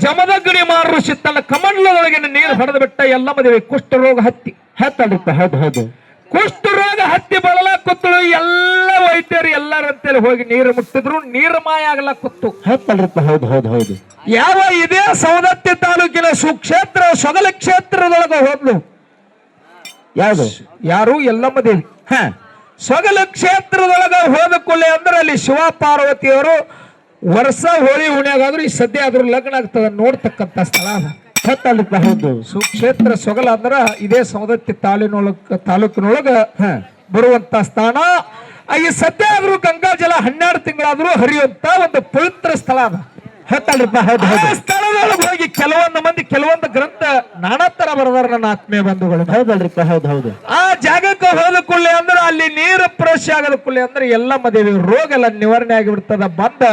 ಜಮದಗ್ನಿ ಮಾರುಷಿ ತನ್ನ ಕಮಂಡಲದೊಳಗಿನ ನೀರು ಹೊಡೆದು ಬಿಟ್ಟ ಎಲ್ಲಮ್ಮ ದೇವಿ ಕುಷ್ಠರೋಗ ಹತ್ತಲ್ರಿಪ್ಪ. ಹೌದು ಹೌದು. ಕುಷ್ಠರೋಗ ಹತ್ತಿ ಬಳಲ ಕೂತಳು. ಎಲ್ಲ ವೈದ್ಯರು ಎಲ್ಲರಂತೇಳಿ ಹೋಗಿ ನೀರು ಮುಟ್ಟಿದ್ರು, ನೀರು ಮಾಯ ಆಗಲ್ಲ ಕೂತು. ಹತ್ತಲ್ರಿಪ್ಪ. ಹೌದು ಹೌದು ಹೌದು. ಯಾವ ಇದೇ ಸವದತ್ತಿ ತಾಲೂಕಿನ ಸುಕ್ಷೇತ್ರ ಸೊಗಲ ಕ್ಷೇತ್ರದೊಳಗ ಹೋದ್ಲು. ಯಾವುದು? ಯಾರು? ಎಲ್ಲಮ್ಮ ದೇವಿ. ಸೊಗಲ ಕ್ಷೇತ್ರದೊಳಗ ಹೋದ ಕೂಡಲೇ ಅಂದ್ರೆ ಅಲ್ಲಿ ಶಿವ ಪಾರ್ವತಿಯವರು ವರ್ಷ ಹೋಳಿ ಹುಣ್ಯಾಗಾದ್ರು ಈ ಸದ್ಯ ಆದ್ರೂ ಲಗ್ನ ಆಗ್ತದ ನೋಡ್ತಕ್ಕಂತ ಸ್ಥಳ ಅದ. ಹತ್ತಲ್ರಿಪ್ಪ. ಹೌದು. ಸುಕ್ಷೇತ್ರ ಸೊಗಲ ಅಂದ್ರ ಇದೇ ಸವದತ್ತಿ ತಾಲೂಕಿನೊಳಗ ಬರುವಂತ ಸ್ಥಾನ. ಈ ಸದ್ಯ ಆದ್ರೂ ಗಂಗಾ ಜಲ 12 ತಿಂಗಳಾದ್ರೂ ಹರಿಯುವಂತ ಒಂದು ಪವಿತ್ರ ಸ್ಥಳ ಅದ. ಹತ್ತಲ್ರಿಪ್ಪ. ಹೌದು ಹೌದು. ಸ್ಥಳದೊಳಗೆ ಹೋಗಿ ಕೆಲವೊಂದು ಮಂದಿ ಕೆಲವೊಂದು ಗ್ರಂಥ ನಾನಾ ತರ ಬರದಾರ ನನ್ನ ಆತ್ಮೀಯ ಬಂಧುಗಳು. ಹೌದಲ್ರಿಪ್ಪ. ಹೌದು ಹೌದು. ಆ ಜಾಗಕ್ಕೆ ಹೋದ ಕೂಡಲೇ ಅಂದ್ರೆ ಅಲ್ಲಿ ನೀರು ಪ್ರವೇಶ ಆಗದ ಕೂಡಲೇ ಅಂದ್ರೆ ಎಲ್ಲಮ್ಮ ದೇವಿ ರೋಗ ಎಲ್ಲ ನಿವಾರಣೆ ಆಗಿಬಿಡ್ತದ. ಬಂದ